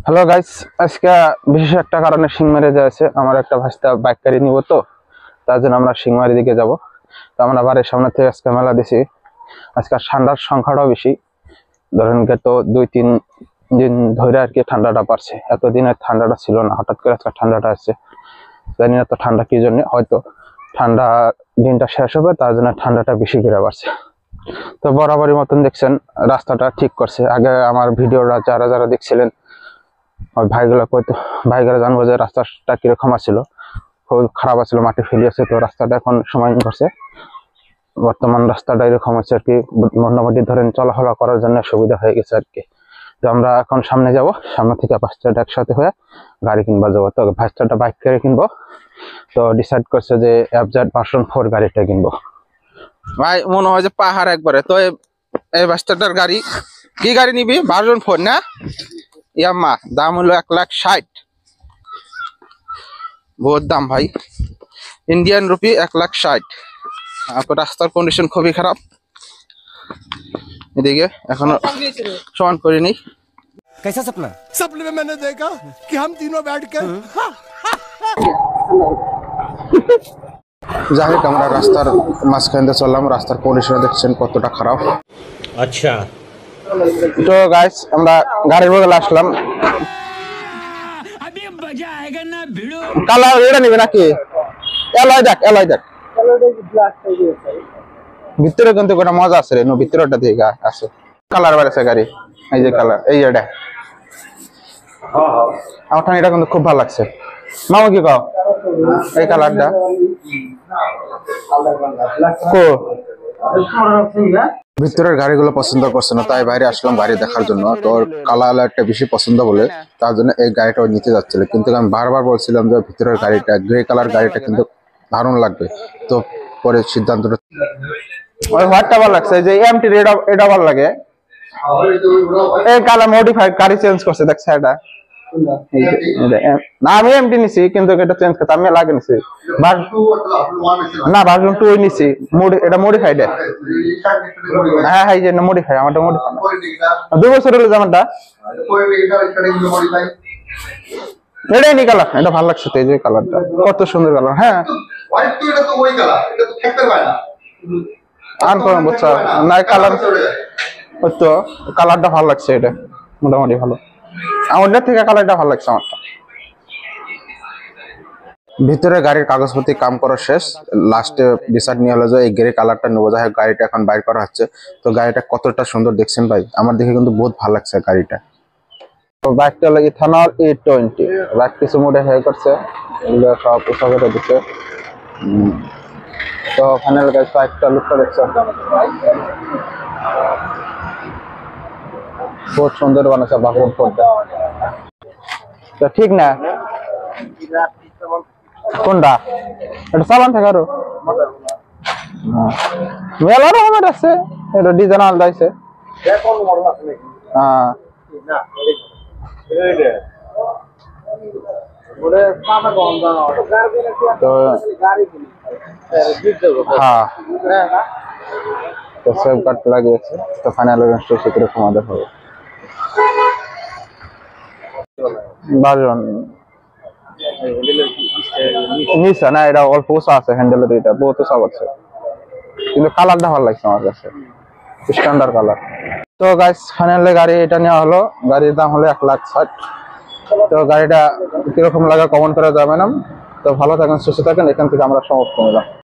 Hello guys, আজকে বিশেষ একটা কারণে সিংমারি যাচ্ছে। আমার একটা ভাস্তা বাইক গাড়ি নিব, তো তার জন্য আমরা সিংমারি দিকে যাব। তো আমরা বাড়ির সামনে থেকে আজকে মেলা দিছি। আজকে ঠান্ডার সংখ্যাটাও বেশি, ধরেন তো 2-3 দিন ধরে আর কি ঠান্ডাটা বাড়ছে। এতদিনের ঠান্ডাটা ছিল না, হঠাৎ করে আজকে ঠান্ডাটা আসছে। জানি না তো ঠান্ডা কি জন্য, হয়তো ঠান্ডা দিনটা শেষ হবে তার জন্য ঠান্ডাটা বেশি করে বাড়ছে। তো বরাবরই মতন দেখছেন রাস্তাটা ঠিক করছে। আগে আমার ভিডিওটা যারা যারা দেখছিলেন ভাইগুলো জানবো যে রাস্তাটা কিরকম আছিল, খুব খারাপ আছিল, মাটি ফেলিয়েছে। তো রাস্তাটা এখন সমান করছে, বর্তমান রাস্তাটা এরকম হচ্ছে আর কি, মোটামুটি ধরেন চলাফেরা করার জন্য সুবিধা হয়ে গেছে আর কি। তো আমরা এখন সামনে যাব, সামনে থেকে বাচ্চাটা একসাথে হয়ে গাড়ি কিনবা যাবো। তো বাচ্চাটা বাইক করে কিনবো, তো ডিসাইড করছে যে FZ ভার্সন 4 গাড়িটা কিনবো। ভাই মনে হয় যে পাহাড় একবারে। তো এই বাচ্চাটার গাড়ি, কি গাড়ি নিবি? ভার্সন 4 না? ইয়াম্মা, দাম হলো 1,60,000। বহুত দাম ভাই, ইন্ডিয়ান রুপি 1,60,000। তো রাস্তার কন্ডিশন খুবই খারাপ, এদিকে এখনো সমান করিনি। कैसा सपना? सपने में मैंने देखा कि हम तीनों बैठ कर যাই হোক, আমরা রাস্তার মাঝখান দিয়ে চললাম। রাস্তার কন্ডিশন দেখছেন কতটা খারাপ। अच्छा তো গাইস, আমরা গাড়ির বদলে আসলাম। কালার এটা নিবে নাকি? এলয় দেখ ভিতরে কিন্তু একটা মজা আছে রে, ভিতরেটা দিকে আছে কালার বাড়ছে গাড়ি। এই যে কালার, এই এটা আমার ঠান, এটা কিন্তু খুব ভালো লাগছে। মামা কি কও এই কালারটা? ভিতরের গাড়িগুলো পছন্দ করছে না, তাই বাইরে আসলাম গাড়ি দেখার জন্য। তো কালারটা বেশি পছন্দ বলে তার জন্য এই গাড়িটা নিতে যাচ্ছিল, কিন্তু আমি বারবার বলছিলাম যে ভিতরের গাড়িটা, গ্রে কালার গাড়িটা কিন্তু দারুণ লাগবে। তো পরে সিদ্ধান্তটা, ওই হোয়াইটটা ভালো লাগছে, যে এমটি এটা ভালো লাগে। এই কালার মডিফাইড গাড়ি চেঞ্জ করছে, দেখছ এটা? না আমি এমটি নিছি, কিন্তু এটা চেঞ্জ করতে আমি লাগে নিছি। না ভার্সন 2 নিছি, এটা মডিফাইড। হ্যাঁ হ্যাঁ, এই যে মডিফাই, আমারটা মডিফাই 2 বছর হলো জামাটা। এটাই নি কালার, এটা ভালো লাগছে। তো এই যে কালারটা কত সুন্দর কালার। হ্যাঁ আনকমন বুঝছো না, কালার তো কালারটা ভালো লাগছে, এটা মোটামুটি ভালো। আমাদের থেকে কালারটা ভালো লাগছে আমারটা। ভিতরে গাড়ির কাগজপত্র কাম করা শেষ, লাস্টে ডিসাইড নিয়ে হলো যে এই গ্রে কালারটা নেবো। যাই হোক, গাড়িটা এখন বাইর করা হচ্ছে। তো গাড়িটা কতটা সুন্দর দেখছেন ভাই, আমার দেখে কিন্তু বহুত ভালো লাগছে গাড়িটা। তো বাইকটা লাগে ইথানল E20, বাইক কিছু মডিফাই করছে, এগুলো সব উৎসবে দিচ্ছে। তো ফাইনাল গাইস বাইকটা লুকটা দেখছেন, বহুত সুন্দর বানাচ্ছে বাহন ফোনটা। তো ঠিক না কোনটা? এটা চালান থাকে আরো মেলা রকমের আছে, এটা ডিজাইন আলাদা আছে। হ্যাঁ তো সেভ কার্ড লাগিয়েছে। তো ফাইনাল কিরকম আমাদের হবে বাজন নিচে না, এটা অল্প উঁচা আছে, হ্যান্ডেলের এটা বহুত উঁচা করছে, কিন্তু কালারটা ভালো লাগছে আমার কাছে, স্ট্যান্ডার্ড কালার। তো গাইস ফাইনালি গাড়ি এটা নেওয়া হলো, গাড়ির দাম হলো 1,60,000। তো গাড়িটা কিরকম লাগে কমেন্ট করে যাবেন। তো ভালো থাকেন, সুস্থ থাকেন, এখান থেকে আমরা সমাপ্ত নিলাম।